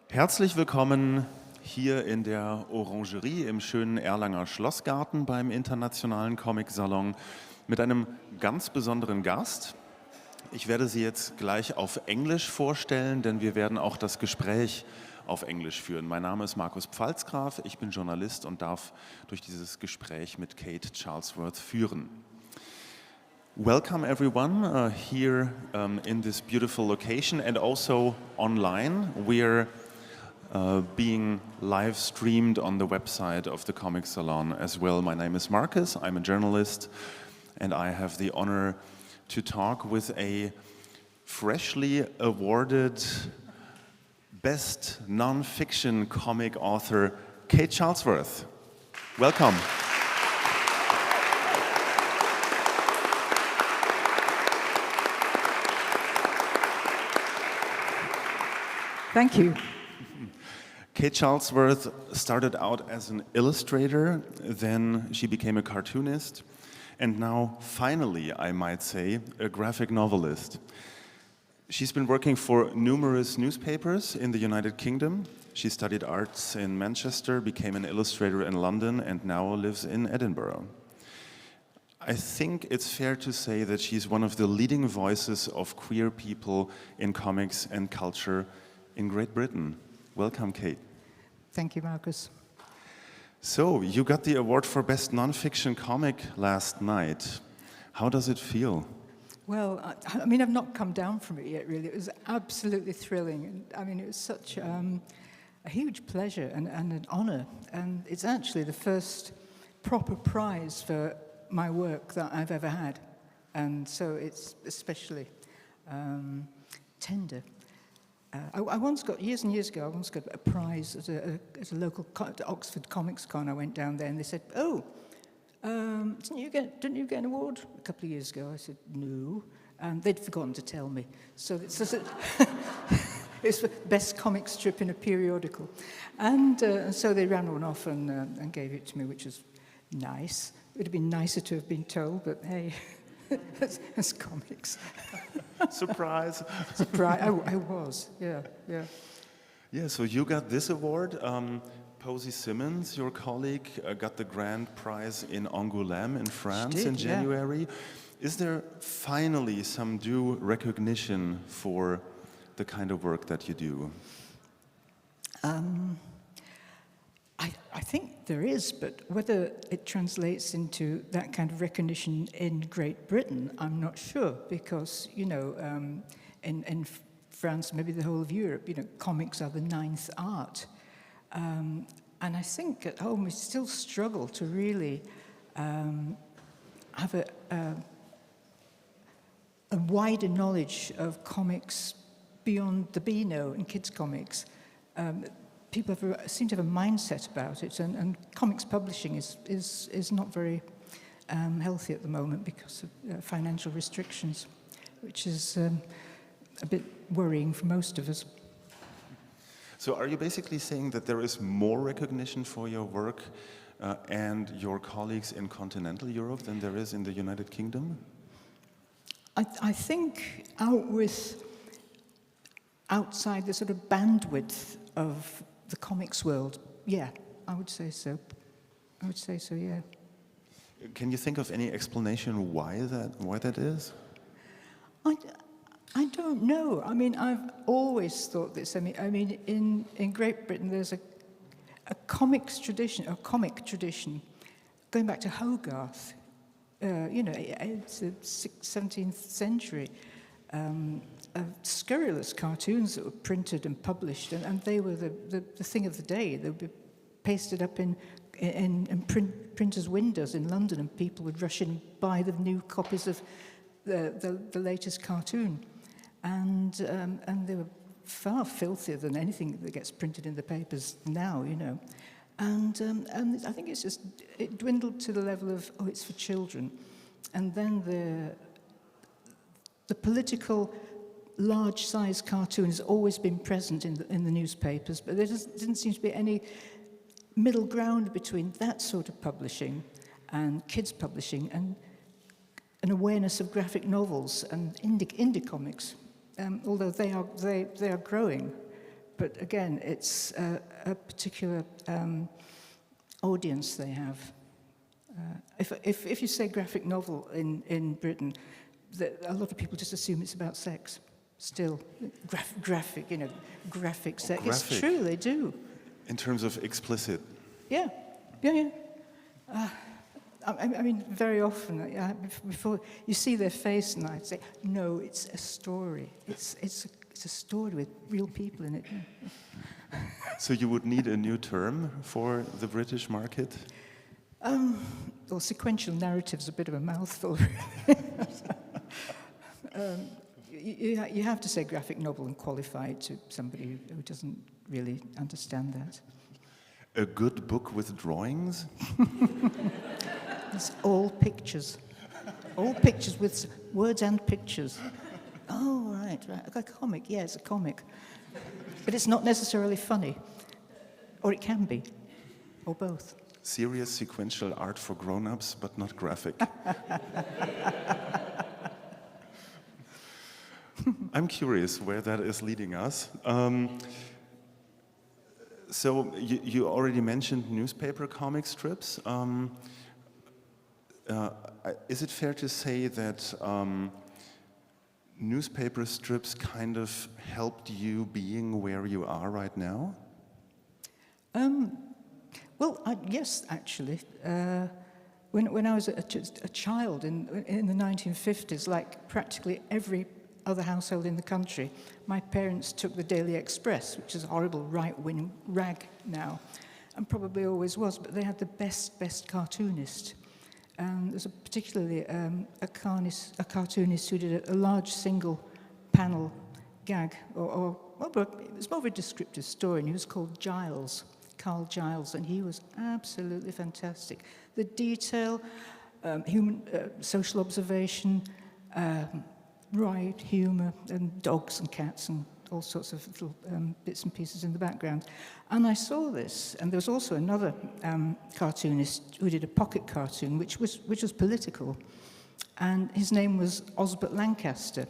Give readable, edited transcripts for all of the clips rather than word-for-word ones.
Herzlich willkommen hier in der Orangerie im schönen Erlanger Schlossgarten beim internationalen Comic-Salon mit einem ganz besonderen Gast. Ich werde Sie jetzt gleich auf Englisch vorstellen, denn wir werden auch das Gespräch auf Englisch führen. Mein Name ist Markus Pfalzgraf, ich bin Journalist und darf durch dieses Gespräch mit Kate Charlesworth führen. Welcome everyone here in this beautiful location and also online. We're being live streamed on the website of the Comic-Salon as well. My name is Markus, I'm a journalist and I have the honor to talk with a freshly awarded Best Non-Fiction Comic Author, Kate Charlesworth. Welcome. Thank you. Kate Charlesworth started out as an illustrator, then she became a cartoonist, and now, finally, I might say, a graphic novelist. She's been working for numerous newspapers in the United Kingdom. She studied arts in Manchester, became an illustrator in London, and now lives in Edinburgh. I think it's fair to say that she's one of the leading voices of queer people in comics and culture in Great Britain. Welcome, Kate. Thank you, Markus. So, you got the award for Best Non-Fiction Comic last night. How does it feel? Well, I mean, I've not come down from it yet, really. It was absolutely thrilling. And I mean, it was such a huge pleasure and an honor. And it's actually the first proper prize for my work that I've ever had. And so it's especially tender. I once got, years and years ago, I once got a prize at a local Oxford Comics Con. I went down there and they said, "Oh, didn't you get an award a couple of years ago?" I said, "No." And they'd forgotten to tell me. So it's the best comic strip in a periodical. And so they ran one off and gave it to me, which was nice. It would have been nicer to have been told, but hey, it's comics. Surprise. Surprise. I was, yeah. Yeah, so you got this award. Posey Simmons, your colleague, got the grand prize in Angoulême in France in January. Yeah. Is there finally some due recognition for the kind of work that you do? I think there is, but whether it translates into that kind of recognition in Great Britain, I'm not sure, because, you know, in France, maybe the whole of Europe, you know, comics are the ninth art. And I think at home we still struggle to really have a wider knowledge of comics beyond the Beano and kids' comics. People seem to have a mindset about it, and comics publishing is not very healthy at the moment because of financial restrictions, which is a bit worrying for most of us. So are you basically saying that there is more recognition for your work and your colleagues in continental Europe than there is in the United Kingdom? I think outside the sort of bandwidth of the comics world, yeah, I would say so. Yeah. Can you think of any explanation why that is? I don't know. I mean, I've always thought this. I mean, in Great Britain, there's a comic tradition, going back to Hogarth. You know, it's the 17th century. Scurrilous cartoons that were printed and published, and they were the thing of the day. They would be pasted up in printers' windows in London, and people would rush in and buy the new copies of the latest cartoon. And they were far filthier than anything that gets printed in the papers now, you know. And I think it dwindled to the level of, oh, it's for children. And then the political large-size cartoon has always been present in the newspapers, but there didn't seem to be any middle ground between that sort of publishing and kids publishing and an awareness of graphic novels and indie comics, although they are growing. but again, it's a particular audience they have. If you say graphic novel in Britain, a lot of people just assume it's about sex. Still, graphic, graphic sex. Graphic. It's true, they do. In terms of explicit. Yeah. I mean, very often, before you see their face, and I'd say, no, it's a story. It's a story with real people in it. So you would need a new term for the British market? Well, sequential narrative's a bit of a mouthful, really. You have to say graphic novel and qualify it to somebody who doesn't really understand that. A good book with drawings? It's all pictures. All pictures with words and pictures. Oh, right. A comic, yeah, it's a comic. But it's not necessarily funny. Or it can be. Or both. Serious sequential art for grown-ups, but not graphic. I'm curious where that is leading us. So you already mentioned newspaper comic strips. Is it fair to say that newspaper strips kind of helped you being where you are right now? Well, yes, actually. When I was a child in the 1950s, like practically every other household in the country, my parents took the Daily Express, which is a horrible right-wing rag now, and probably always was, but they had the best cartoonist. And there's particularly a cartoonist who did a large single panel gag, well, it was more of a descriptive story, and he was called Giles, Carl Giles, and he was absolutely fantastic. The detail, human social observation, humour, and dogs and cats and all sorts of little bits and pieces in the background. And I saw this, and there was also another cartoonist who did a pocket cartoon, which was political, and his name was Osbert Lancaster,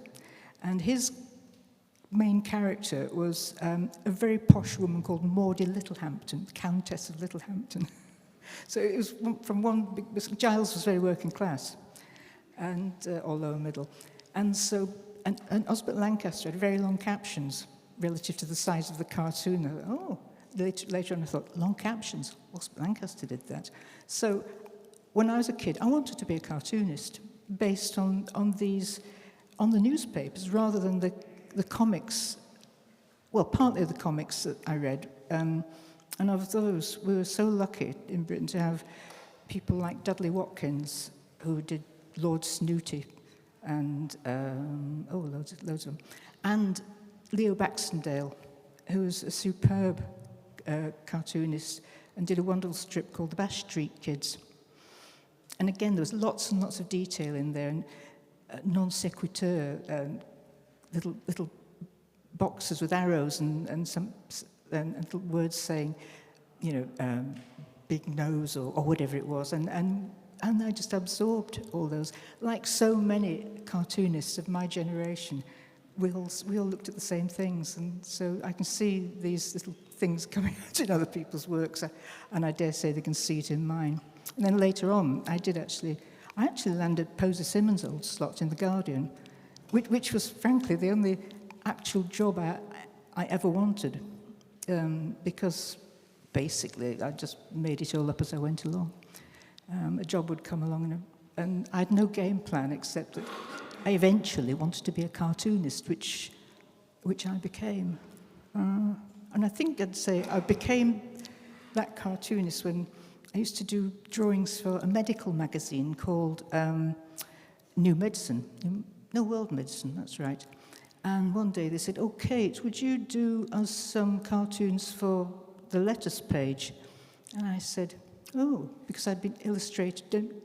and his main character was a very posh woman called Maudie Littlehampton, Countess of Littlehampton. So it was Giles was very working class, and or lower middle, and so. And Osbert Lancaster had very long captions relative to the size of the cartoon. I thought, later on I thought, long captions? Osbert Lancaster did that. So when I was a kid, I wanted to be a cartoonist based on the newspapers rather than the comics. Well, partly the comics that I read. And of those, we were so lucky in Britain to have people like Dudley Watkins, who did Lord Snooty, and loads of them, and Leo Baxendale, who was a superb cartoonist and did a wonderful strip called The Bash Street Kids. And again, there was lots and lots of detail in there, and non sequitur, little boxes with arrows and some little words saying, big nose or whatever it was, and I just absorbed all those. Like so many cartoonists of my generation, we all looked at the same things, and so I can see these little things coming out in other people's works, and I dare say they can see it in mine. And then later on, I actually landed Posy Simmons' old slot in The Guardian, which was, frankly, the only actual job I ever wanted, because basically I just made it all up as I went along. A job would come along, and I had no game plan except that I eventually wanted to be a cartoonist, which I became. And I think I'd say I became that cartoonist when I used to do drawings for a medical magazine called New Medicine, World Medicine, that's right. And one day they said, "Oh, Kate, would you do us some cartoons for the letters page?" And I said, "Oh," because I'd been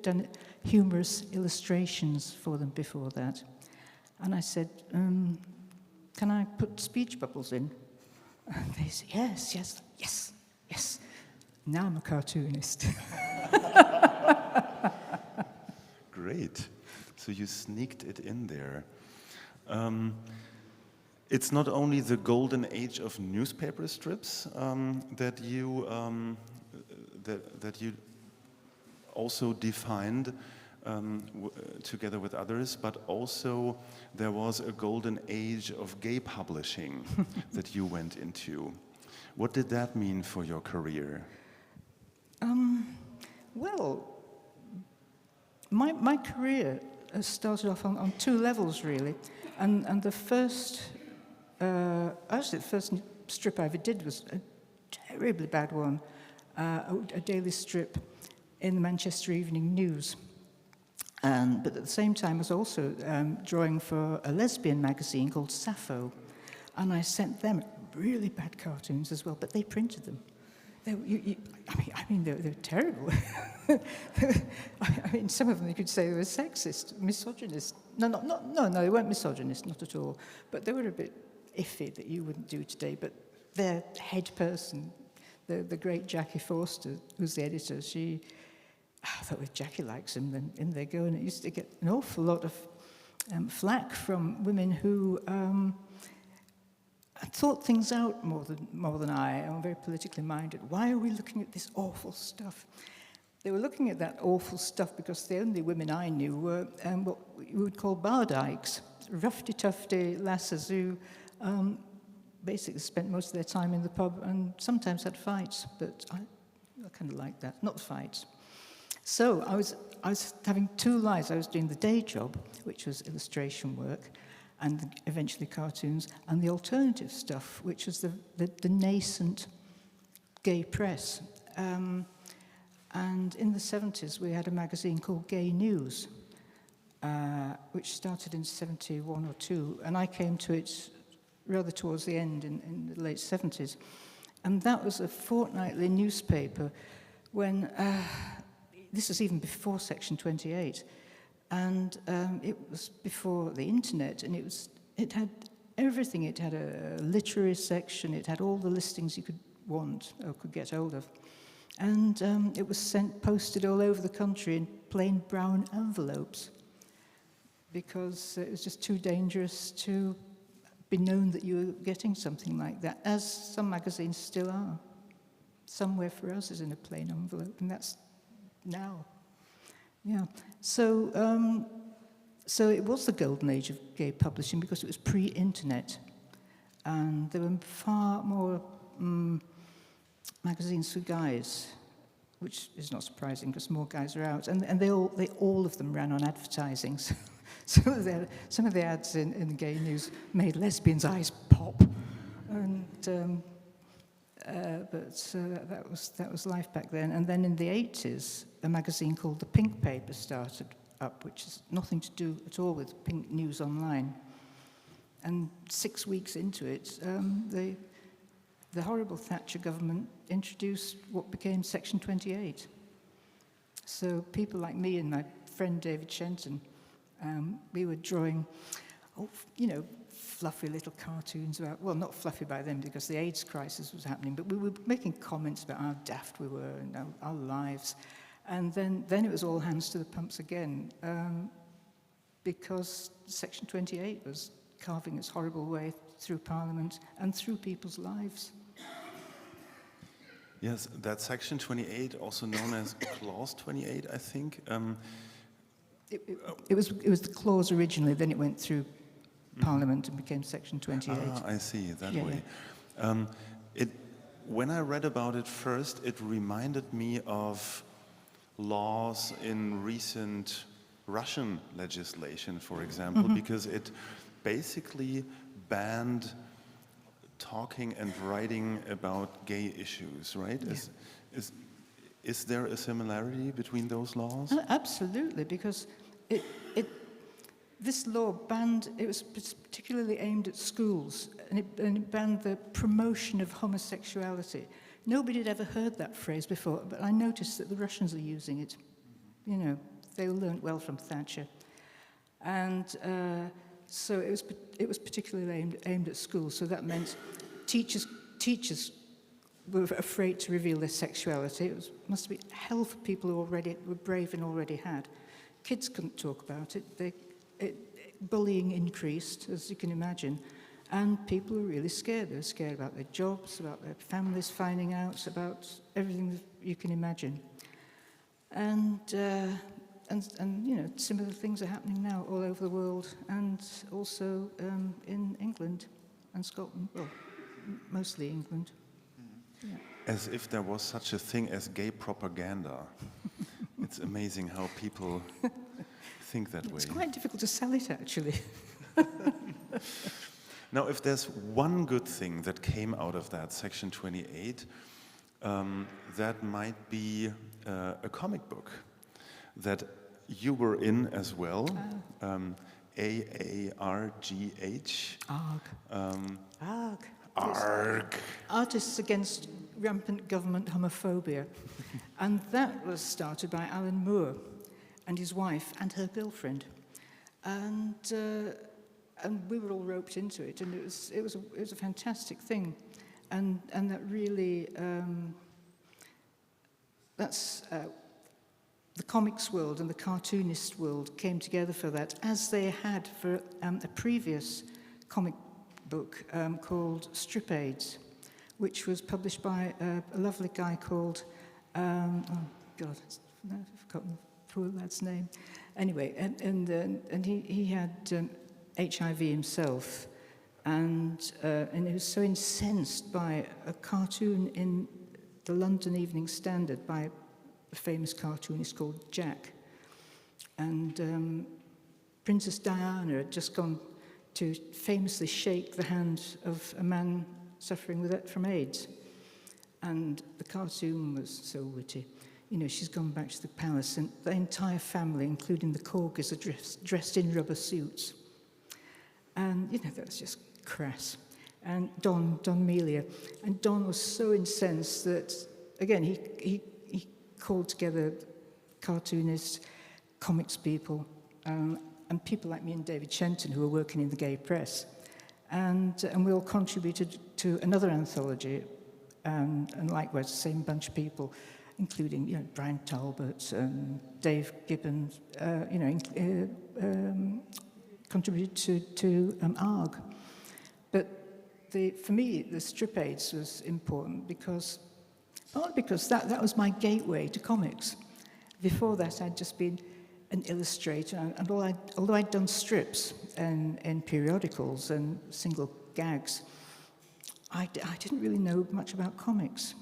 done humorous illustrations for them before that. And I said, "Can I put speech bubbles in?" And they said, yes. Now I'm a cartoonist. Great. So you sneaked it in there. it's not only the golden age of newspaper strips that you also defined together with others, but also there was a golden age of gay publishing that you went into. What did that mean for your career? Well, my career started off on two levels, really. And the first, actually the first strip I ever did was a terribly bad one, a daily strip in the Manchester Evening News. But at the same time, I was also drawing for a lesbian magazine called Sappho. And I sent them really bad cartoons as well, but they printed them. They were terrible. I mean, some of them you could say they were sexist, misogynist. No, they weren't misogynist, not at all. But they were a bit iffy that you wouldn't do today. But their head person, the great Jackie Forster, who's the editor, I thought, if Jackie likes him, then in they go. And it used to get an awful lot of flack from women who thought things out more than I. I'm very politically minded. Why are we looking at this awful stuff? They were looking at that awful stuff because the only women I knew were what we would call bardykes, roughy-tufty lasses who basically spent most of their time in the pub and sometimes had fights, but I kind of like that, not fights. So I was having two lives. I was doing the day job, which was illustration work, and eventually cartoons, and the alternative stuff, which was the nascent gay press. And in the 70s, we had a magazine called Gay News, which started in 71 or 2, and I came to it rather towards the end in the late 70s. And that was a fortnightly newspaper when, this was even before Section 28, and it was before the internet, and it had everything. It had a literary section, it had all the listings you could want or could get hold of. And it was posted all over the country in plain brown envelopes because it was just too dangerous to be known that you were getting something like that, as some magazines still are. Somewhere for Us is in a plain envelope, and that's now. Yeah. So it was the golden age of gay publishing because it was pre-internet, and there were far more magazines for guys, which is not surprising because more guys are out, and they all of them ran on advertising. So some of the ads in the Gay News made lesbians' eyes pop, and that was life back then. And then in the 80s, a magazine called The Pink Paper started up, which has nothing to do at all with Pink News Online. And 6 weeks into it, the horrible Thatcher government introduced what became Section 28. So people like me and my friend David Shenton, we were drawing, fluffy little cartoons about, well, not fluffy by then because the AIDS crisis was happening, but we were making comments about how daft we were and our lives. And then it was all hands to the pumps again, because Section 28 was carving its horrible way through Parliament and through people's lives. Yes, that Section 28, also known as Clause 28, I think. It was the clause originally, then it went through Parliament and became Section 28. Ah, I see, that way. Yeah. When I read about it first, it reminded me of laws in recent Russian legislation, for example, because it basically banned talking and writing about gay issues, right? Yeah. Is there a similarity between those laws? Absolutely, because this law banned, it was particularly aimed at schools, and it banned the promotion of homosexuality. Nobody had ever heard that phrase before, but I noticed that the Russians are using it. They learned well from Thatcher. And so it was particularly aimed at schools, so that meant teachers were afraid to reveal their sexuality. It must be hell for people who already were brave and already had. Kids couldn't talk about it. Bullying increased, as you can imagine. And people were really scared. They were scared about their jobs, about their families finding out, about everything that you can imagine. And you know, similar things are happening now all over the world, and also in England and Scotland. Well, mostly England. Yeah. As if there was such a thing as gay propaganda. It's amazing how people think that way. It's quite difficult to sell it, actually. Now, if there's one good thing that came out of that Section 28, that might be a comic book that you were in as well, AARGH. ARG. ARG. ARG. Artists Against Rampant Government Homophobia. And that was started by Alan Moore and his wife and her girlfriend. And we were all roped into it, and it was a fantastic thing. And that really, that's the comics world and the cartoonist world came together for that, as they had for a previous comic book called Strip Aids, which was published by a lovely guy called, oh God, I've forgotten the poor lad's name. Anyway, and he had HIV himself, and he was so incensed by a cartoon in the London Evening Standard by a famous cartoonist called Jack. And Princess Diana had just gone to famously shake the hand of a man suffering from AIDS. And the cartoon was so witty. You know, she's gone back to the palace, and the entire family, including the corgis, are dressed in rubber suits. And, you know, that was just crass. And Don Melia. And Don was so incensed that, again, he called together cartoonists, comics people, and people like me and David Shenton, who were working in the gay press. And we all contributed to another anthology, and likewise the same bunch of people, including, you know, Brian Talbot and Dave Gibbons, contributed to ARG. But for me, the Strip Aids was important partly because that was my gateway to comics. Before that, I'd just been an illustrator, and although I'd done strips in periodicals and single gags, I didn't really know much about comics.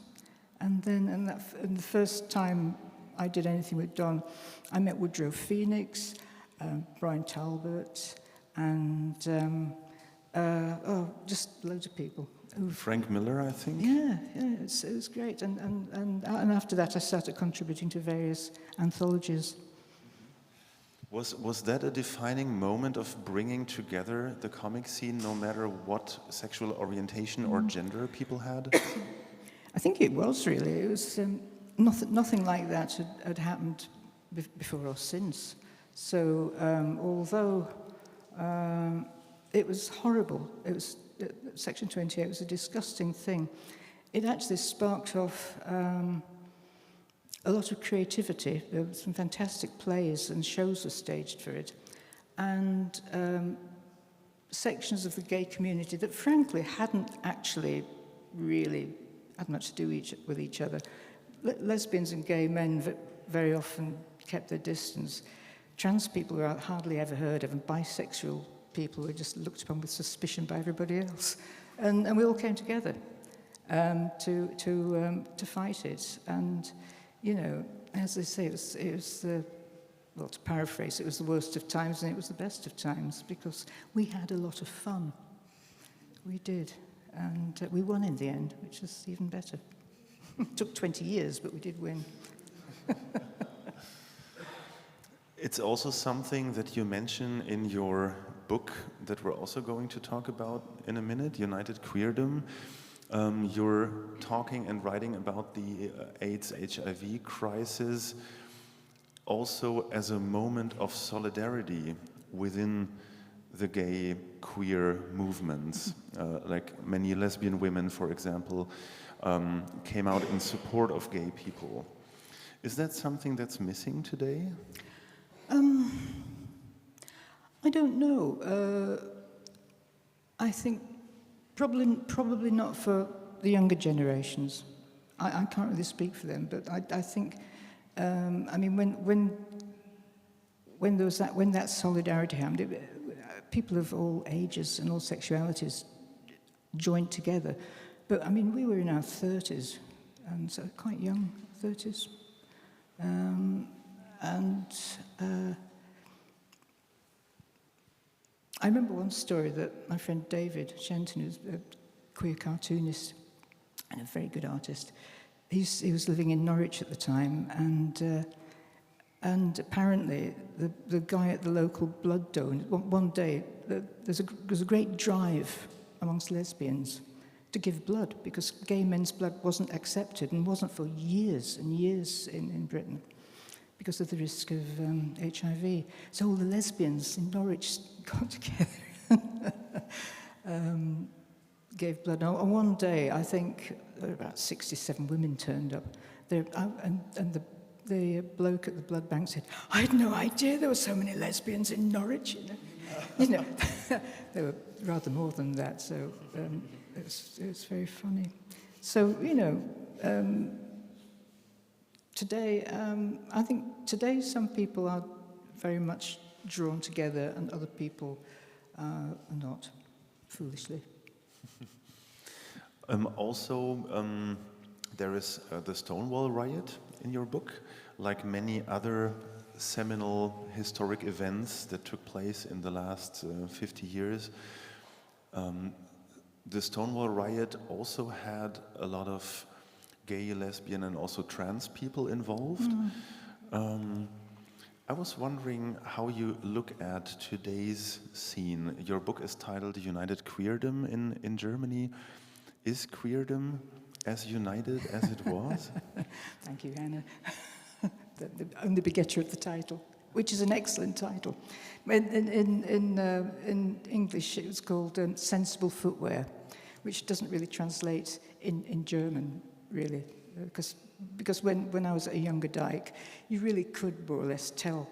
And the first time I did anything with Don, I met Woodrow Phoenix, Brian Talbot, and just loads of people. Frank Miller, I think? Yeah, it was great. And after that, I started contributing to various anthologies. Was that a defining moment of bringing together the comic scene, no matter what sexual orientation or gender people had? I think it was, really. It was nothing like that had happened before or since. So although it was horrible, Section 28 was a disgusting thing, it actually sparked off a lot of creativity. There were some fantastic plays and shows were staged for it. And sections of the gay community that frankly hadn't actually really had much to do with each other. Lesbians and gay men very often kept their distance. Trans people were hardly ever heard of, and bisexual people were just looked upon with suspicion by everybody else. And we all came together to fight it. And, you know, as they say, it was well, to paraphrase, it was the worst of times and it was the best of times, because we had a lot of fun. We did. And we won in the end, which is even better. It took 20 years, but we did win. It's also something that you mention in your book that we're also going to talk about in a minute, United Queerdom. You're talking and writing about the AIDS/HIV crisis also as a moment of solidarity within the gay queer movements. Like many lesbian women, for example, came out in support of gay people. Is that something that's missing today? I don't know. I think Probably not for the younger generations. I can't really speak for them, but I think, I mean, when that solidarity happened, people of all ages and all sexualities joined together. But I mean, we were in our 30s, and so quite young 30s, I remember one story that my friend David Shenton, who's a queer cartoonist and a very good artist, he was living in Norwich at the time, and apparently the guy at the local blood donor, one day there's a great drive amongst lesbians to give blood because gay men's blood wasn't accepted and wasn't for years and years in Britain because of the risk of HIV. So all the lesbians in Norwich got together gave blood. And one day, I think about 67 women turned up. And the bloke at the blood bank said, "I had no idea there were so many lesbians in Norwich." You know, there were rather more than that. So it was very funny. So today, I think today some people are very much drawn together, and other people are not, foolishly. There is the Stonewall riot in your book, like many other seminal historic events that took place in the last 50 years. The Stonewall riot also had a lot of gay, lesbian, and also trans people involved. I was wondering how you look at today's scene. Your book is titled United Queerdom in Germany. Is queerdom as united as it was? Thank you, Hannah. the only begetter of the title, which is an excellent title. In English, it was called Sensible Footwear, which doesn't really translate in German, really, because when I was a younger dyke, you really could more or less tell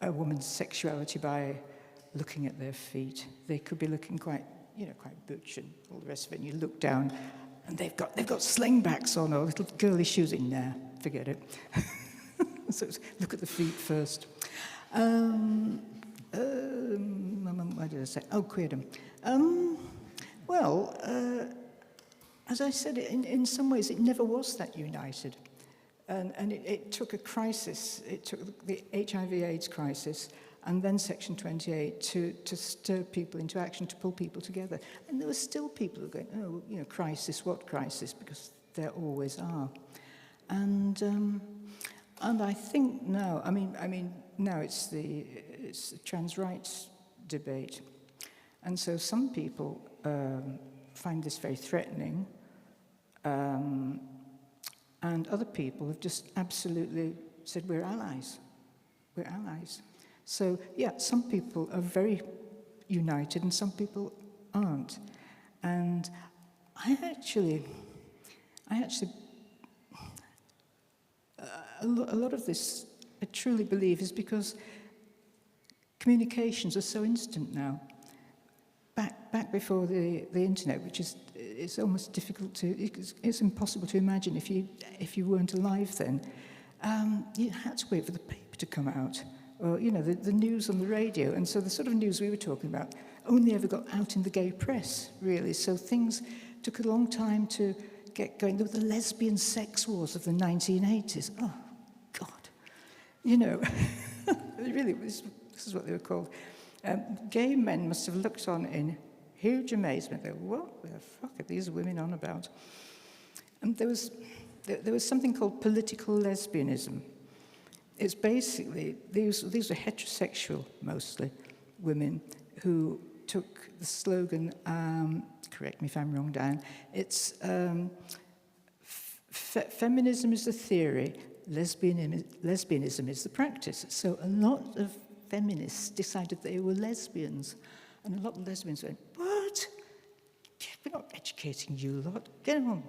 a woman's sexuality by looking at their feet. They could be looking quite butch and all the rest of it. And you look down, and they've got slingbacks on or little girly shoes in there. Forget it. So look at the feet first. What did I say? Oh, queerdom. As I said, in some ways, it never was that united. And it took a crisis. It took the HIV/AIDS crisis and then Section 28 to stir people into action, to pull people together. And there were still people who were going, crisis, what crisis? Because there always are. And I think now, I mean, now it's the trans rights debate. And so some people find this very threatening, and other people have just absolutely said, we're allies. We're allies. So, yeah, some people are very united and some people aren't. And I actually a lot of this, I truly believe, is because communications are so instant now. Back before the internet, which is it's almost difficult to, it's impossible to imagine if you weren't alive then. You had to wait for the paper to come out, or the news on the radio. And so the sort of news we were talking about only ever got out in the gay press, really. So things took a long time to get going. There were the lesbian sex wars of the 1980s. Oh, God. Really, this is what they were called. Gay men must have looked on in huge amazement. They were, what the fuck are these women on about? And there was something called political lesbianism. It's basically, these were heterosexual, mostly, women who took the slogan, correct me if I'm wrong, Dan, it's feminism is the theory, lesbianism is the practice. So a lot of feminists decided they were lesbians. And a lot of lesbians went, what? We're not educating you lot. Get on.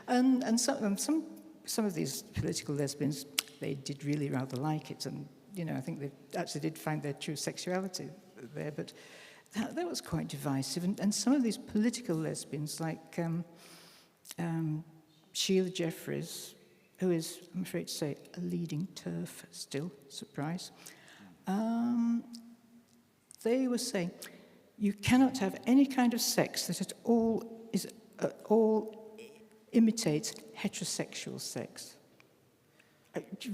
And some of these political lesbians, they did really rather like it. And, I think they actually did find their true sexuality there. But that was quite divisive. And some of these political lesbians, like Sheila Jeffreys, who is, I'm afraid to say, a leading TERF still, surprise, they were saying, you cannot have any kind of sex that at all imitates heterosexual sex.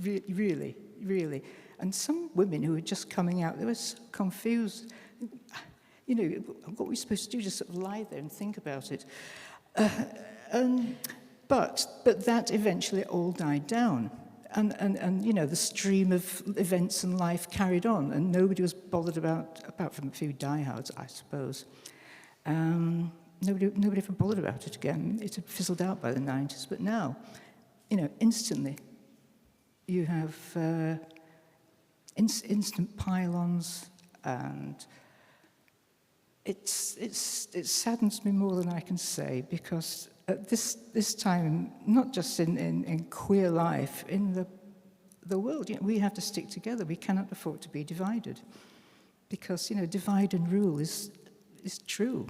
Really, really. And some women who were just coming out, they were so confused. You know, what were we supposed to do? Just sort of lie there and think about it. But that eventually all died down. And you know, the stream of events and life carried on, and nobody was bothered apart from a few diehards, I suppose. Nobody ever bothered about it again. It had fizzled out by the 90s, but now, you know, instantly, you have instant pile-ons, and it saddens me more than I can say, because at this time, not just in queer life, in the world, you know, we have to stick together. We cannot afford to be divided, because, you know, divide and rule is true.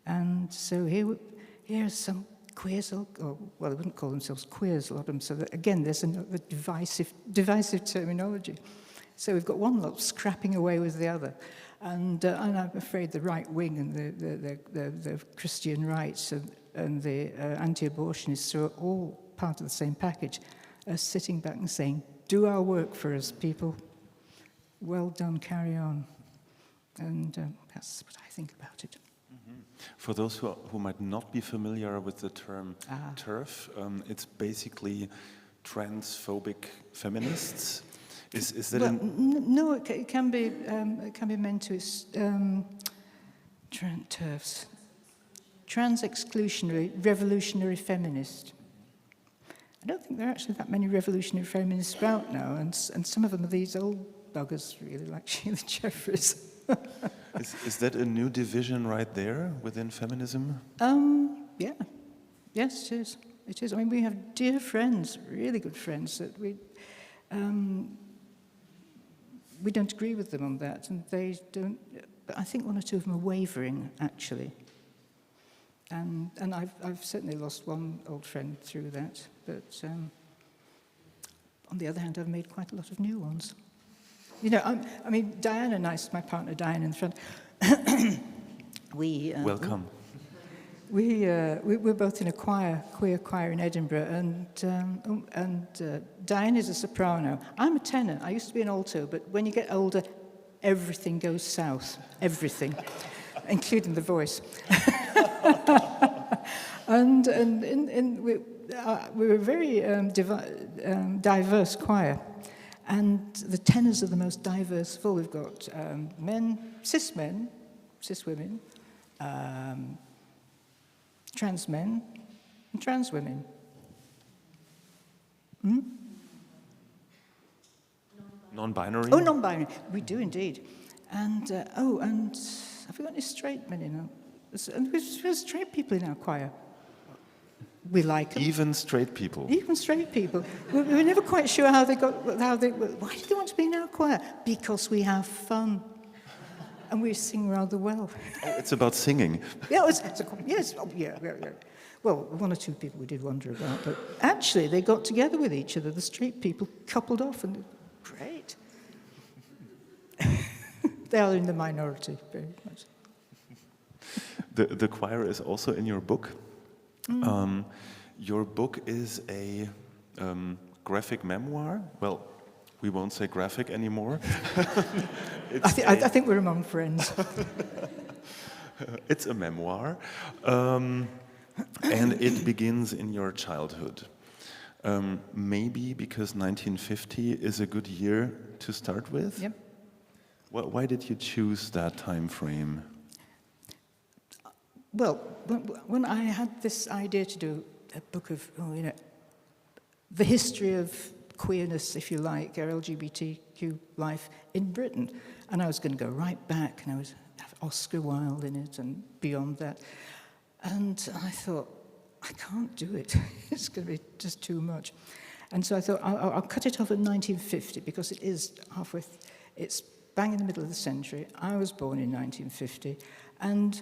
And so here's some queers, well, they wouldn't call themselves queers, a lot of them. So that, again, there's another divisive terminology. So we've got one lot scrapping away with the other. And I'm afraid the right wing and the Christian rights and the anti-abortionists are all part of the same package, sitting back and saying, do our work for us, people. Well done, carry on. And that's what I think about it. Mm-hmm. For those who might not be familiar with the term TERF, it's basically transphobic feminists. Is that no, it can be meant to TERFs. Trans-exclusionary, revolutionary feminist. I don't think there are actually that many revolutionary feminists about now, and some of them are these old buggers, really, like Sheila Jeffreys. Is that a new division right there within feminism? Yeah. Yes, it is. It is. I mean, we have dear friends, really good friends, that we don't agree with them on that, and they don't. But I think one or two of them are wavering, actually. And I've certainly lost one old friend through that. But on the other hand, I've made quite a lot of new ones. You know, I mean, Diane and I, my partner Diane in the front, welcome. We're both in a queer choir in Edinburgh, and Diane is a soprano. I'm a tenor. I used to be an alto, but when you get older, everything goes south. Everything, including the voice. and we're a very diverse choir. And the tenors are the most diverse of all. We've got cis women, trans men, and trans women. Non-binary? Oh, non-binary. We do indeed. And have we got any straight men in our... And there's straight people in our choir. We like them. Even straight people? Even straight people. We're never quite sure why did they want to be in our choir? Because we have fun. And we sing rather well. Oh, it's about singing. Yeah, yes. Oh, yeah. Well, one or two people we did wonder about, but actually they got together with each other. The straight people coupled off, and great. They are in the minority, very much. The choir is also in your book. Your book is a graphic memoir. Well, we won't say graphic anymore. I think we're among friends. It's a memoir, and it begins in your childhood. Maybe because 1950 is a good year to start with? Yep. Why did you choose that time frame? Well, when I had this idea to do a book of, the history of queerness, if you like, or LGBTQ life in Britain, and I was going to go right back, and I was have Oscar Wilde in it, and beyond that, and I thought, I can't do it. It's going to be just too much, and so I thought I'll cut it off at 1950 because it is halfway. It's bang in the middle of the century. I was born in 1950, and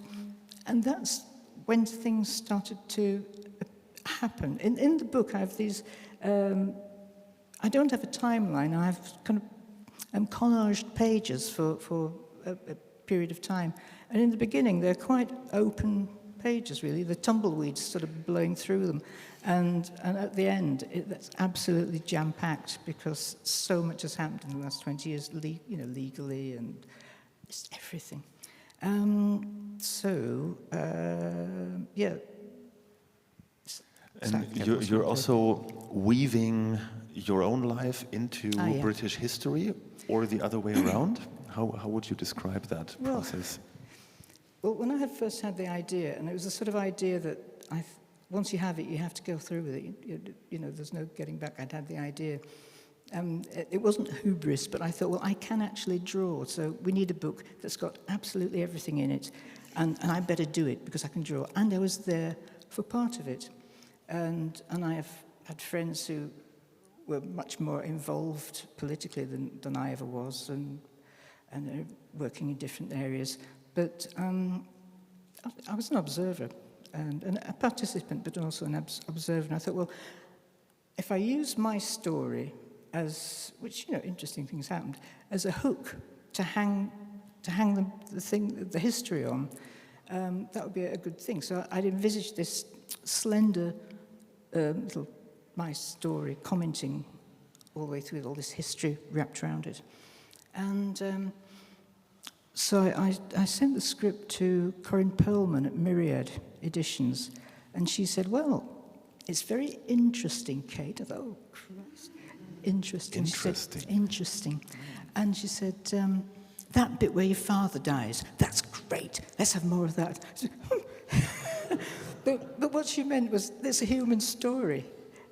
that's when things started to happen. In the book, I have these. I don't have a timeline. I have kind of collaged pages for a period of time, and in the beginning, they're quite open pages, really. The tumbleweeds sort of blowing through them. And at the end, that's absolutely jam-packed because so much has happened in the last 20 years, legally and just everything. Yeah. And you're also weaving your own life into British history, or the other way around? How would you describe that process? Well, when I first had the idea, and it was a sort of idea that once you have it, you have to go through with it. There's no getting back. I'd had the idea. It wasn't hubris, but I thought, well, I can actually draw, so we need a book that's got absolutely everything in it, and I better do it because I can draw. And I was there for part of it. And I have had friends who were much more involved politically than I ever was, and working in different areas. But I was an observer, and a participant, but also an observer. And I thought, well, if I use my story as, which, interesting things happened, as a hook to hang the history on, that would be a good thing. So I'd envisaged this slender little my story, commenting all the way through with all this history wrapped around it. And so I sent the script to Corinne Perlman at Myriad Editions, and she said, well, it's very interesting, Kate. I thought, oh, Christ. Interesting. She said, interesting. And she said, that bit where your father dies, that's great. Let's have more of that. But what she meant was, it's a human story.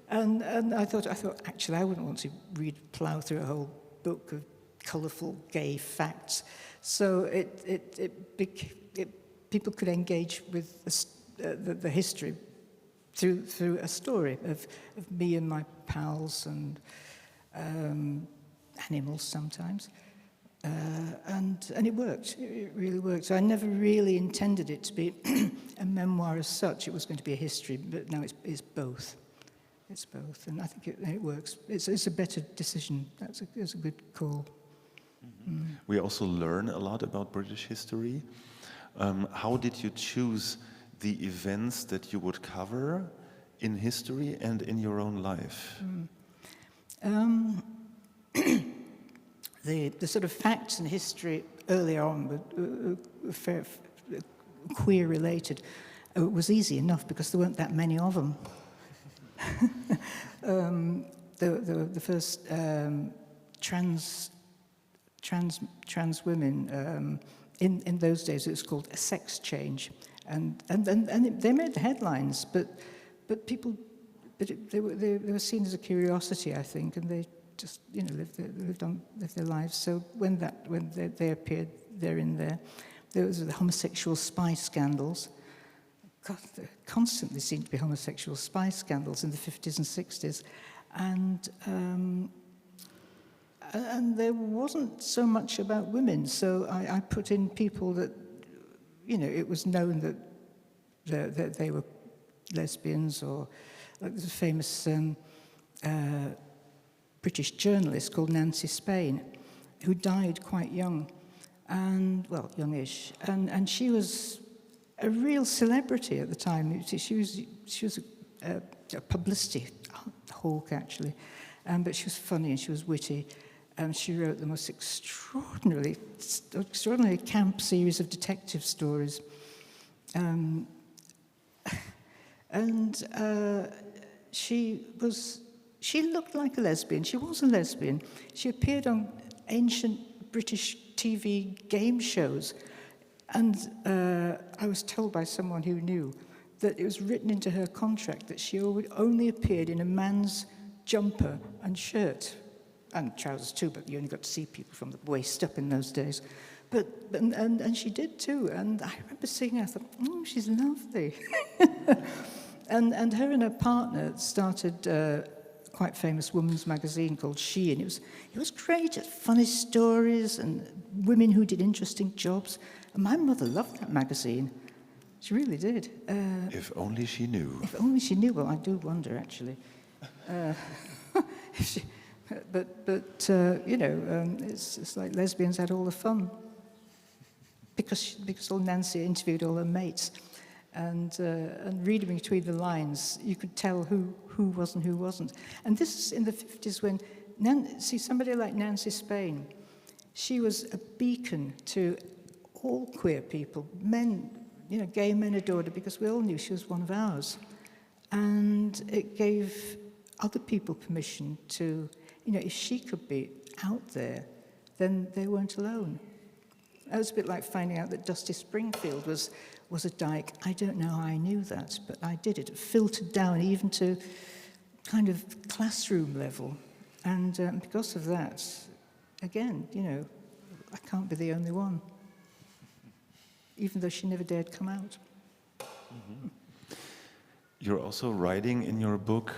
And I thought, actually, I wouldn't want to plough through a whole book of colourful, gay facts. So people could engage with the history through a story of me and my pals and animals sometimes. And it worked. It really worked. So I never really intended it to be a memoir as such. It was going to be a history, but no, it's both. It's both, and I think it works. It's a better decision. It's a good call. Mm. We also learn a lot about British history. How did you choose the events that you would cover in history and in your own life? The sort of facts and history earlier on were queer related. It was easy enough because there weren't that many of them. The first trans women in those days, it was called a sex change, and they made the headlines, but they were seen as a curiosity, I think, and they just lived their lives. So when they appeared, they're in there. There was the homosexual spy scandals. God, there constantly seemed to be homosexual spy scandals in the 50s and 60s, and there wasn't so much about women. So I put in people that, it was known that they were lesbians, or like there's a famous British journalist called Nancy Spain, who died quite young, youngish, and she was a real celebrity at the time. She was a publicity hawk, actually, but she was funny and she was witty, and she wrote the most extraordinarily camp series of detective stories. She looked like a lesbian. She was a lesbian. She appeared on ancient British TV game shows. And I was told by someone who knew that it was written into her contract that she only appeared in a man's jumper and shirt, and trousers too, but you only got to see people from the waist up in those days. And she did too, and I remember seeing her, I thought, oh, she's lovely. and her and her partner started quite famous women's magazine called She, and it was great. It had funny stories and women who did interesting jobs. And my mother loved that magazine. She really did. If only she knew. If only she knew. Well, I do wonder, actually. It's like lesbians had all the fun because old Nancy interviewed all her mates, and reading between the lines, you could tell who was and who wasn't. And this is in the 50s when somebody like Nancy Spain, she was a beacon to all queer people, men. Gay men adored her because we all knew she was one of ours, and it gave other people permission to. If she could be out there, then they weren't alone. It was a bit like finding out that Dusty Springfield was a dyke. I don't know how I knew that, but I did it. It filtered down even to kind of classroom level. And because of that, again, I can't be the only one, even though she never dared come out. Mm-hmm. You're also writing in your book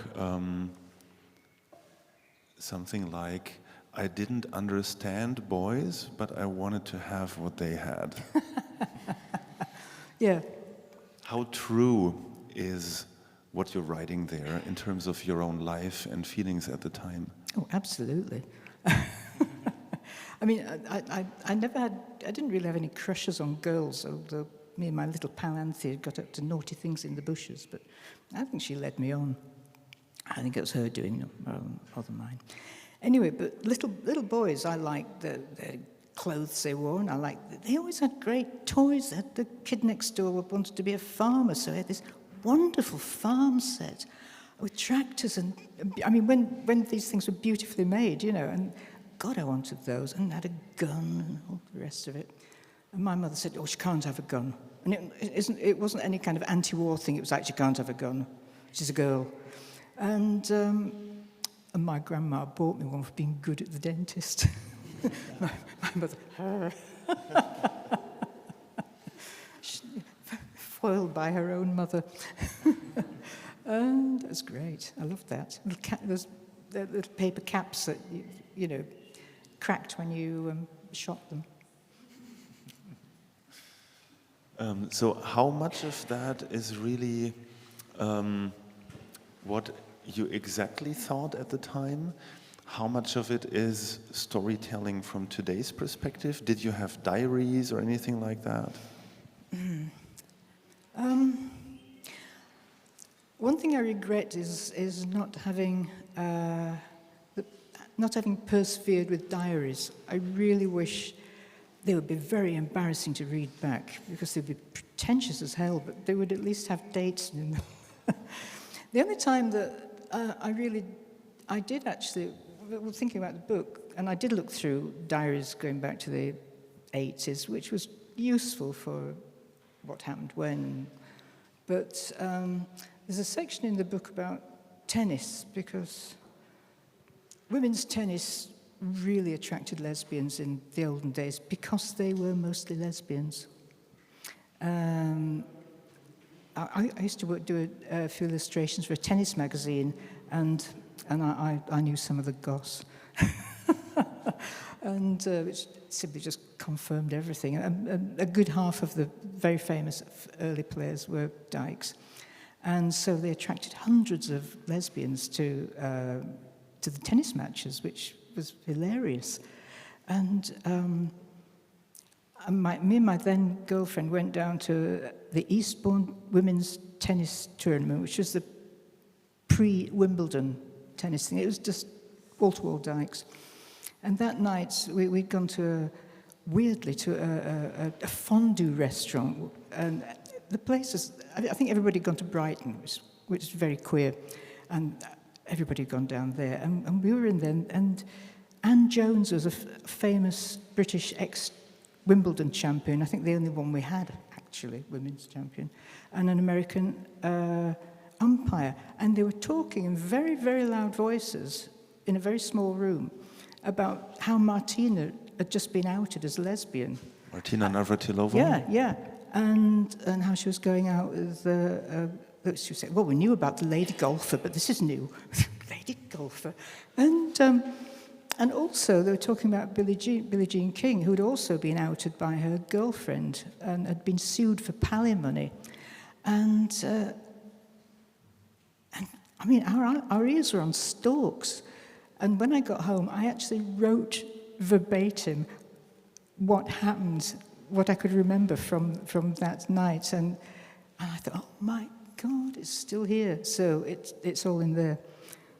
something like, I didn't understand boys, but I wanted to have what they had. Yeah. How true is what you're writing there in terms of your own life and feelings at the time? Oh, absolutely. I mean, I didn't really have any crushes on girls, although me and my little pal Anthea had got up to naughty things in the bushes, but I think she led me on. I think it was her doing rather than mine. Anyway, but little boys, I liked the clothes they wore, and they always had great toys. The kid next door wanted to be a farmer, so he had this wonderful farm set with tractors, and I mean, when these things were beautifully made, and God, I wanted those, and had a gun and all the rest of it. And my mother said, "Oh, she can't have a gun," and it wasn't any kind of anti-war thing. It was like, she can't have a gun. She's a girl. And my grandma bought me one for being good at the dentist. my mother, foiled by her own mother. And that's great. I loved that. Those little paper caps that, cracked when you shot them. So how much of that is really what you exactly thought at the time? How much of it is storytelling from today's perspective? Did you have diaries or anything like that? One thing I regret is not having persevered with diaries. I really wish they would be very embarrassing to read back because they'd be pretentious as hell, but they would at least have dates in them. The only time that I did actually, thinking about the book, and I did look through diaries going back to the 80s, which was useful for what happened when. But there's a section in the book about tennis, because women's tennis really attracted lesbians in the olden days because they were mostly lesbians. I used to do a few illustrations for a tennis magazine, and I knew some of the goss, and which simply just confirmed everything. A good half of the very famous early players were dykes, and so they attracted hundreds of lesbians to the tennis matches, which was hilarious. And me and my then girlfriend went down to the Eastbourne Women's Tennis Tournament, which was the pre-Wimbledon tennis thing. It was just wall-to-wall dykes. And that night, we'd gone to a fondue restaurant. And the place is, I think everybody had gone to Brighton, which is very queer. And everybody had gone down there. And we were in there. And Anne Jones was a famous British Wimbledon champion, I think the only one we had, actually, women's champion, and an American umpire. And they were talking in very, very loud voices in a very small room about how Martina had just been outed as a lesbian. Martina Navratilova? Yeah. And how she was going out with she was saying, well, we knew about the lady golfer, but this is new. Lady golfer. And also, they were talking about Billie Jean King, who had also been outed by her girlfriend and had been sued for palimony. And I mean, our ears were on stalks. And when I got home, I actually wrote verbatim what happened, what I could remember from that night. And I thought, oh my God, it's still here. So it's all in there.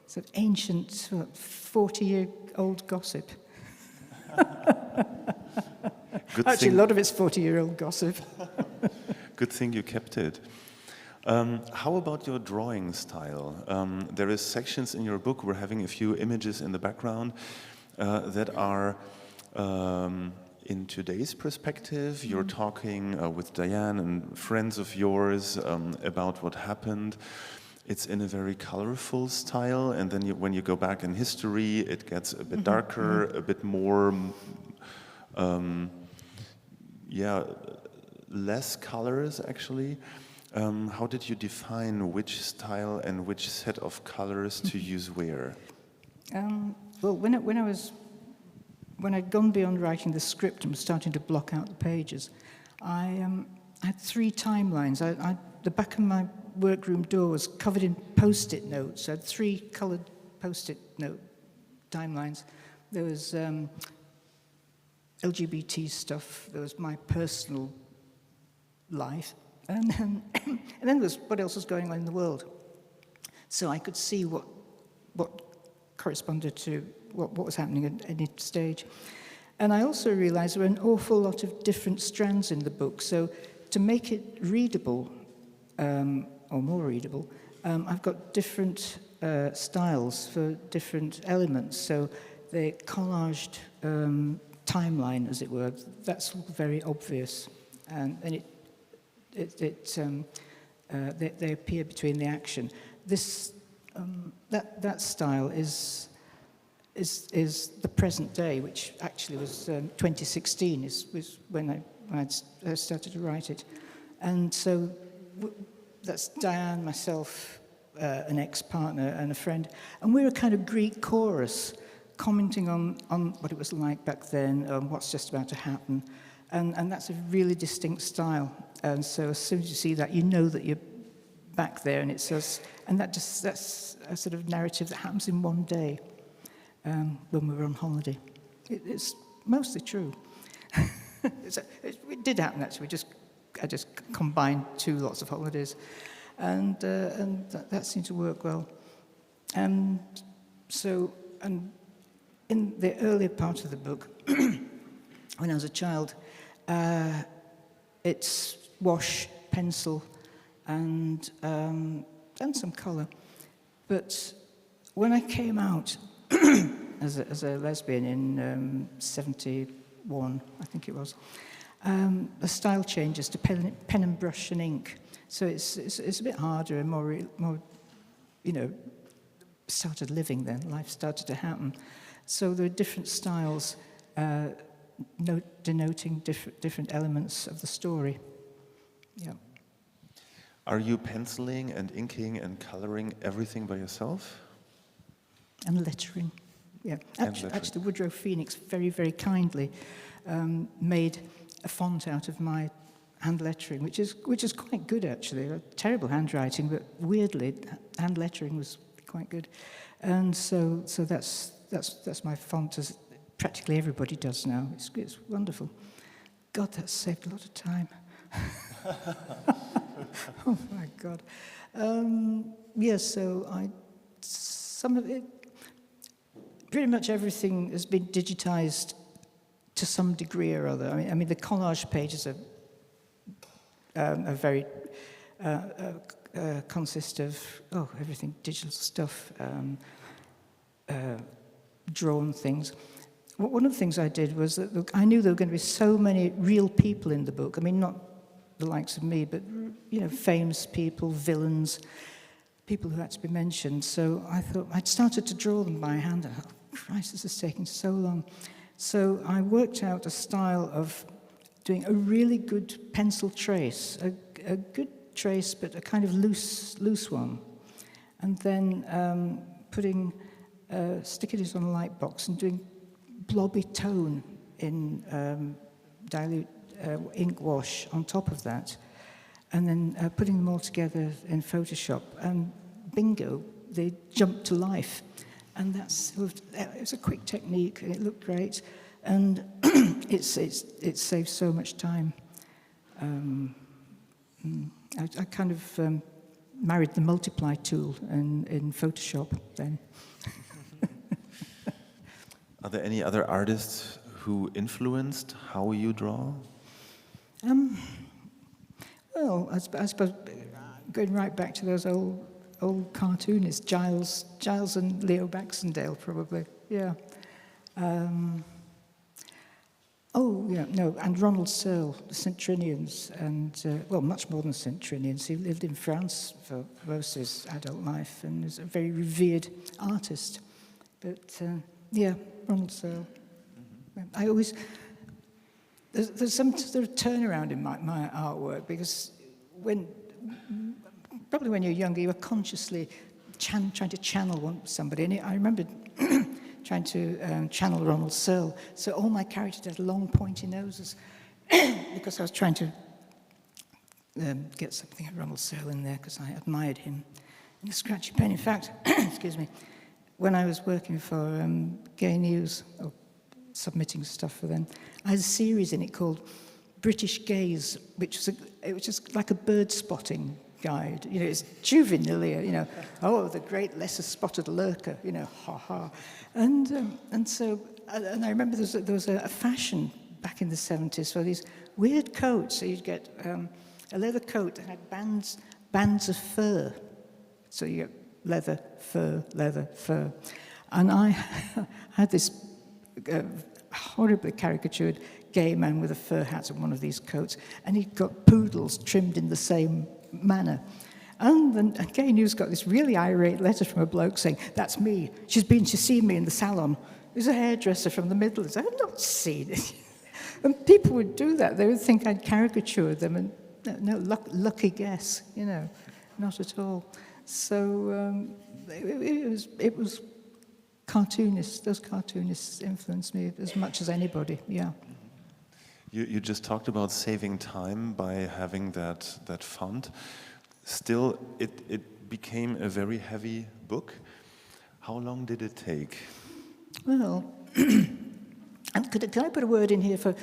It's an ancient, 40-year-old gossip. Actually, a lot of it's 40-year-old gossip. Good thing you kept it. How about your drawing style? There is sections in your book, we're having a few images in the background that are in today's perspective. You're talking with Diane and friends of yours about what happened. It's in a very colorful style, and then when you go back in history, it gets a bit darker, a bit more, less colors actually. How did you define which style and which set of colors to use where? Well, when I'd gone beyond writing the script and was starting to block out the pages, I had 3 timelines. The back of my workroom door was covered in post-it notes. I had 3 coloured post-it note timelines. There was LGBT stuff. There was my personal life. And then there was what else was going on in the world. So I could see what corresponded to what was happening at any stage. And I also realized there were an awful lot of different strands in the book. So to make it readable, or more readable, I've got different styles for different elements. So the collaged timeline, as it were, that's very obvious. And they appear between the action. That style is the present day, which actually was 2016 was when I started to write it, and so that's Diane, myself, an ex-partner, and a friend, and we're a kind of Greek chorus, commenting on what it was like back then, what's just about to happen, and that's a really distinct style. And so as soon as you see that, you know that you're back there, and that's a sort of narrative that happens in one day when we were on holiday. It's mostly true. It did happen actually. I just combined 2 lots of holidays, and that seemed to work well. And in the earlier part of the book, when I was a child, it's wash, pencil, and some colour. But when I came out as a lesbian in 71, I think it was, the style changes to pen and brush and ink. So it's a bit harder and more started living then. Life started to happen. So there are different styles denoting different elements of the story. Yeah. Are you penciling and inking and coloring everything by yourself? And lettering. Yeah. Actually, Woodrow Phoenix very, very kindly made a font out of my hand lettering, which is quite good actually. Terrible handwriting, but weirdly, hand lettering was quite good. And so that's my font, as practically everybody does now. It's wonderful. God, that saved a lot of time. Oh my God. So some of it, pretty much everything has been digitized to some degree or other. I mean the collage pages are very consist of everything digital stuff, drawn things. One of the things I did was that I knew there were going to be so many real people in the book. I mean, not the likes of me, but famous people, villains, people who had to be mentioned. So I thought I'd started to draw them by hand. And I thought, Christ, this is taking so long. So I worked out a style of doing a really good pencil trace, a good trace, but a kind of loose one, and then putting sticking it on a light box and doing blobby tone in dilute ink wash on top of that, and then putting them all together in Photoshop, and bingo, they jump to life. And it was a quick technique, and it looked great, and it saved so much time. I kind of married the multiply tool in Photoshop then. Are there any other artists who influenced how you draw? Well, I suppose going right back to those old cartoonists, Giles and Leo Baxendale, probably. Yeah. And Ronald Searle, the Centrinians, and much more than Centrinians. He lived in France for most of his adult life and is a very revered artist. But Ronald Searle. Mm-hmm. There's some sort of turnaround in my artwork, because when you're younger, you are consciously trying to channel somebody. And I remember trying to channel Ronald Searle. So all my characters had long, pointy noses because I was trying to get something of Ronald Searle in there because I admired him. And a scratchy pen. In fact, excuse me, when I was working for Gay News, or submitting stuff for them, I had a series in it called British Gays, which was just like a bird spotting guide. You know, it's juvenilia, the great lesser spotted lurker, ha ha. And I remember there was a fashion back in the 70s for these weird coats. So you'd get a leather coat that had bands of fur. So you get leather, fur. And I had this horribly caricatured gay man with a fur hat and one of these coats, and he'd got poodles trimmed in the same manner. And then Gay News got this really irate letter from a bloke saying, "That's me. She's been to see me in the salon." There's a hairdresser from the Midlands. I've not seen it. And people would do that. They would think I'd caricatured them, and no, lucky guess, not at all. So it was cartoonists. Those cartoonists influenced me as much as anybody. Yeah. You just talked about saving time by having that font. Still, it became a very heavy book. How long did it take? Well, and could I put a word in here for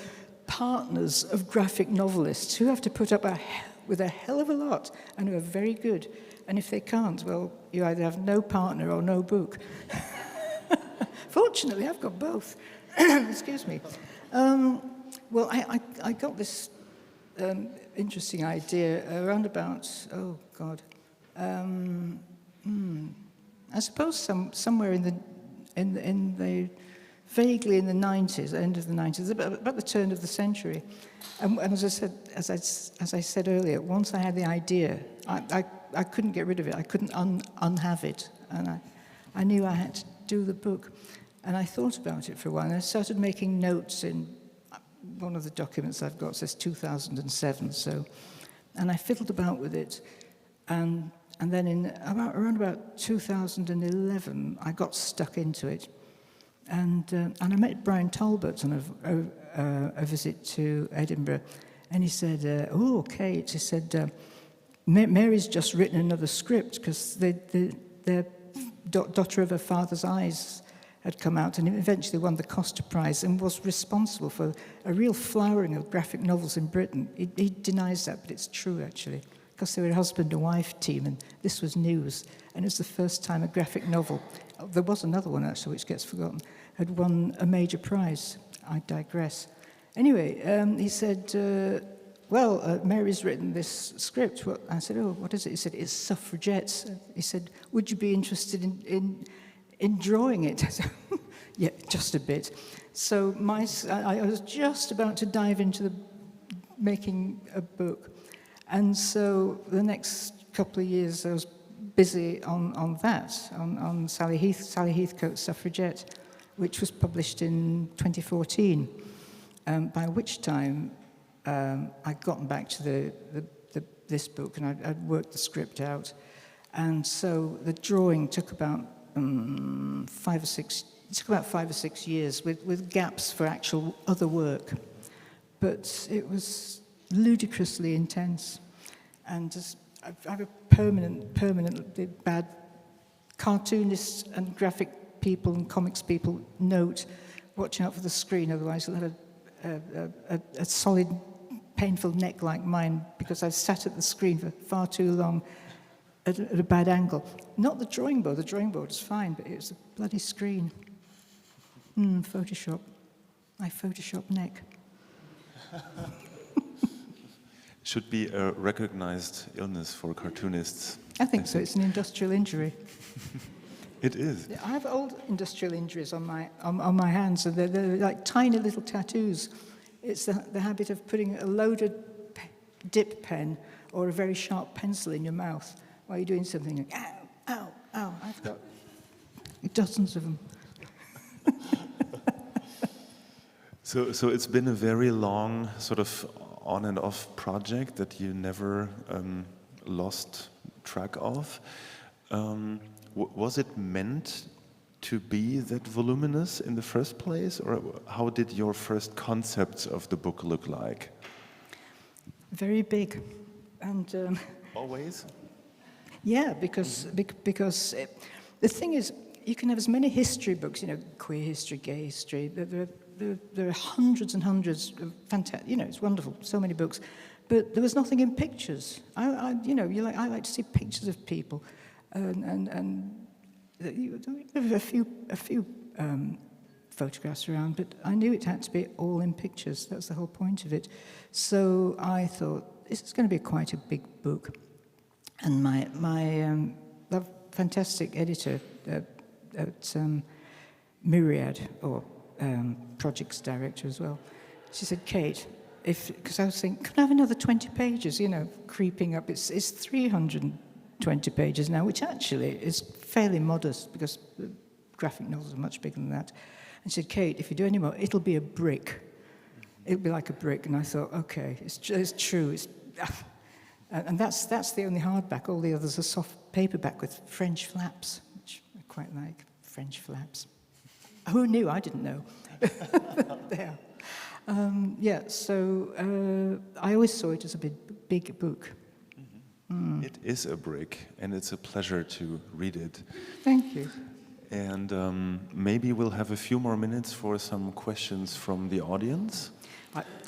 partners of graphic novelists who have to put up with a hell of a lot and who are very good. And if they can't, well, you either have no partner or no book. Fortunately, I've got both. Excuse me. Well, I got this interesting idea around about, I suppose somewhere in the vaguely in the 90s, end of the 90s, about the turn of the century. And as I said earlier, once I had the idea, I couldn't get rid of it. I couldn't unhave it, and I knew I had to do the book. And I thought about it for a while, and I started making notes in one of the documents I've got says 2007. And I fiddled about with it, and then around about 2011, I got stuck into it, and I met Brian Talbot on a visit to Edinburgh, and he said, Kate, he said, Mary's just written another script because the Daughter of Her Father's Eyes had come out and eventually won the Costa Prize and was responsible for a real flowering of graphic novels in Britain. He denies that, but it's true, actually, because they were a husband and wife team, and this was news. And it was the first time a graphic novel, there was another one, actually, which gets forgotten, had won a major prize. I digress. Anyway, he said, Mary's written this script. Well, I said, what is it? He said, it's suffragettes. He said, would you be interested in drawing it? I said, yeah, just a bit. So I was just about to dive into making a book. And so the next couple of years I was busy on that, on Sally Heathcote's Suffragette, which was published in 2014, by which time I'd gotten back to this book and I'd worked the script out. And so the drawing took about it took about 5 or 6 years with gaps for actual other work. But it was ludicrously intense. And just, I have a permanently bad cartoonists and graphic people and comics people note, watch out for the screen, otherwise you'll have a solid, painful neck like mine, because I've sat at the screen for far too long at a bad angle. Not the drawing board is fine, but it was a bloody screen. Photoshop. My Photoshop neck. Should be a recognized illness for cartoonists. I think so. It's an industrial injury. It is. I have old industrial injuries on my hands, and they're like tiny little tattoos. It's the habit of putting a loaded dip pen or a very sharp pencil in your mouth while you're doing something. Like, ow, ow, ow. I've got dozens of them. So it's been a very long sort of on and off project that you never lost track of. Was it meant to be that voluminous in the first place, or how did your first concepts of the book look like? Very big, and always. Yeah, because the thing is, you can have as many history books, queer history, gay history. There are hundreds and hundreds of fantastic, it's wonderful, so many books, but there was nothing in pictures. I like to see pictures of people, and a few photographs around, but I knew it had to be all in pictures. That's the whole point of it. So I thought this is going to be quite a big book, and my fantastic editor at Myriad, or projects director as well. She said, Kate, because I was thinking, can I have another 20 pages, creeping up. It's 320 pages now, which actually is fairly modest because the graphic novels are much bigger than that. And she said, Kate, if you do any more, it'll be a brick. It'll be like a brick. And I thought, okay, it's true. And that's the only hardback. All the others are soft paperback with French flaps, which I quite like, French flaps. Who knew? I didn't know. There. So I always saw it as a big book. Mm-hmm. It is a brick, and it's a pleasure to read it. Thank you. And maybe we'll have a few more minutes for some questions from the audience.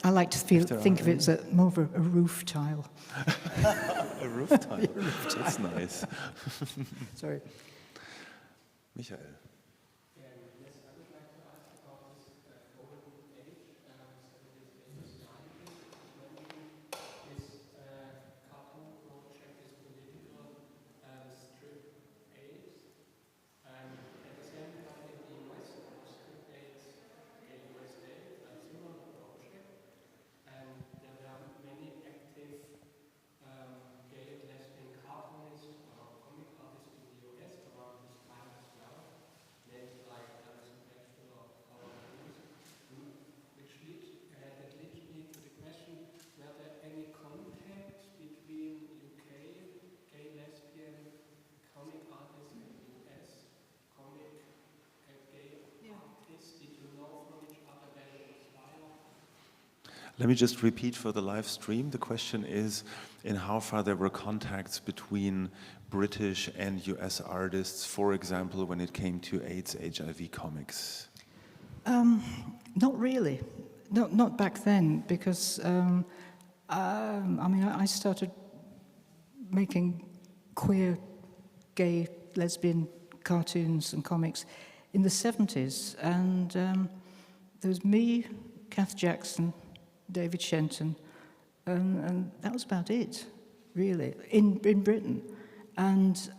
I like to think of it as more of a roof tile. A roof tile? Yeah, roof tile. That's nice. Sorry. Michael. Let me just repeat for the live stream. The question is, in how far there were contacts between British and US artists, for example, when it came to AIDS, HIV comics? Not really. Not back then, because I started making queer, gay, lesbian cartoons and comics in the 70s, and there was me, Kath Jackson, David Shenton, and that was about it, really, in Britain. And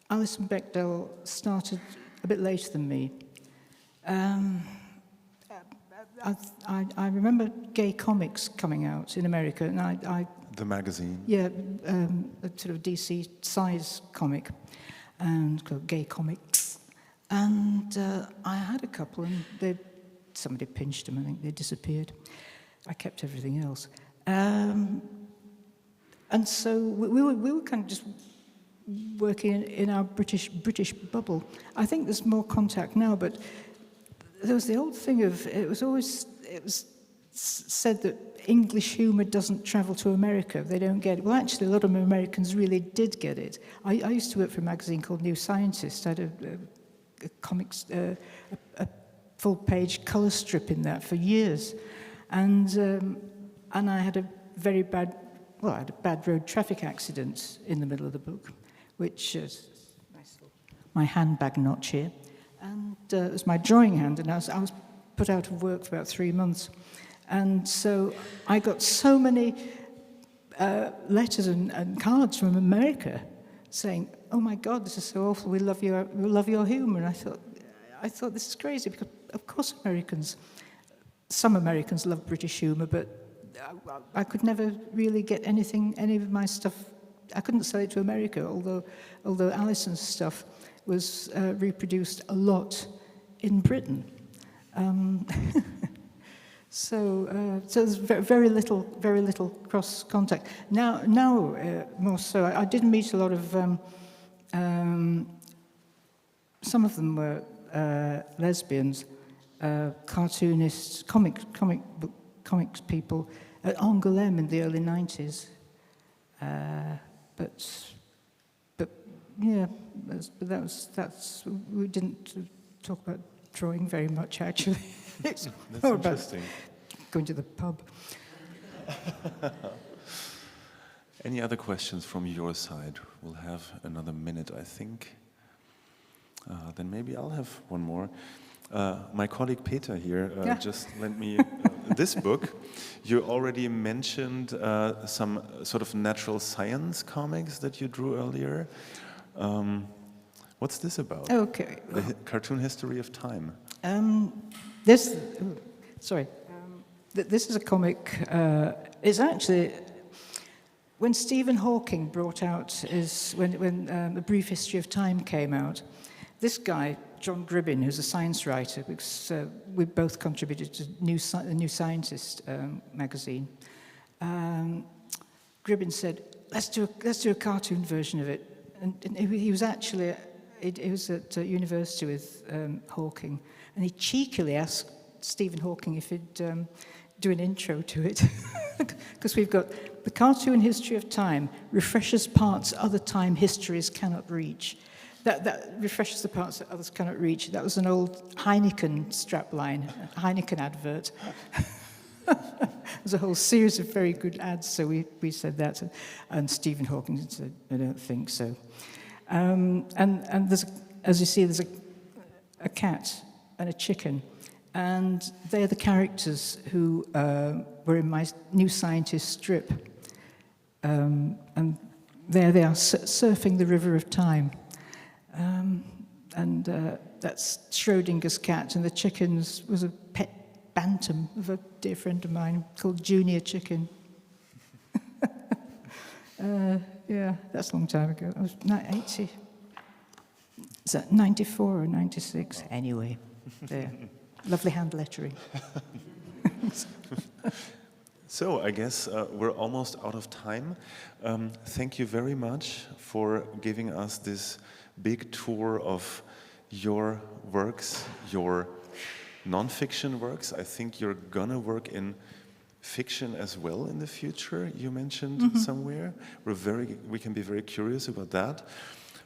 Alison Bechdel started a bit later than me. I remember gay comics coming out in America, and I the magazine? Yeah, a sort of DC size comic, and called Gay Comics. And I had a couple, and somebody pinched them, I think they disappeared. I kept everything else. And so we were kind of just working in our British bubble. I think there's more contact now, but there was the old thing of, it was said that English humour doesn't travel to America, they don't get it. Well, actually, a lot of Americans really did get it. I used to work for a magazine called New Scientist. I had a comics, a full-page colour strip in that for years. And I had a very bad, I had a bad road traffic accident in the middle of the book, which is my handbag notch here. And it was my drawing hand, and I was put out of work for about 3 months. And so I got so many letters and cards from America saying, "Oh my God, this is so awful. We love your humour." And I thought this is crazy, because of course some Americans love British humour, but I could never really get any of my stuff. I couldn't sell it to America, although Alison's stuff was reproduced a lot in Britain. So there's very little cross contact. Now more so. I did meet a lot of. Some of them were lesbians, cartoonists, comics people at Angoulême in the early 90s. But yeah, that's we didn't talk about drawing very much, actually. That's interesting. Going to the pub. Any other questions from your side? We'll have another minute, I think. Then maybe I'll have one more. My colleague Peter here just lent me this book. You already mentioned some sort of natural science comics that you drew earlier. What's this about? Okay. The cartoon history of time. This is a comic. It's actually when Stephen Hawking brought out when A Brief History of Time came out. This guy, John Gribbin, who's a science writer, because we both contributed to the New Scientist magazine. Gribbin said, "Let's do a cartoon version of it." And he was actually he was at university with Hawking, and he cheekily asked Stephen Hawking if he'd do an intro to it, because we've got the cartoon history of time refreshes parts other time histories cannot reach. That refreshes the parts that others cannot reach. That was an old Heineken strapline, a Heineken advert. There's a whole series of very good ads, so we said that, and Stephen Hawking said, "I don't think so." And there's, as you see, there's a cat and a chicken, and they're the characters who were in my New Scientist strip. And there they are surfing the river of time. That's Schrodinger's cat, and the chickens was a pet bantam of a dear friend of mine called Junior Chicken. Yeah, that's a long time ago. I was 80. Is that 94 or 96? Anyway, there. Lovely hand lettering. So I guess we're almost out of time. Thank you very much for giving us this big tour of your works, your non-fiction works. I think you're gonna work in fiction as well in the future, you mentioned somewhere. We can be very curious about that.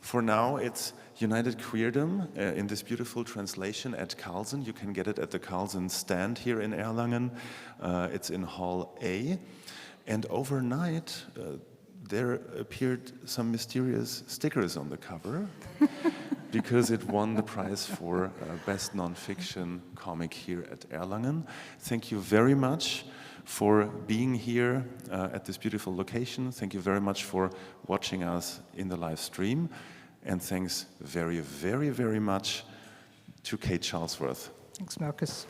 For now, it's United Queerdom in this beautiful translation at Carlsen. You can get it at the Carlsen stand here in Erlangen. It's in Hall A. And overnight, there appeared some mysterious stickers on the cover because it won the prize for Best Non-Fiction Comic here at Erlangen. Thank you very much for being here at this beautiful location. Thank you very much for watching us in the live stream. And thanks very, very, very much to Kate Charlesworth. Thanks, Markus.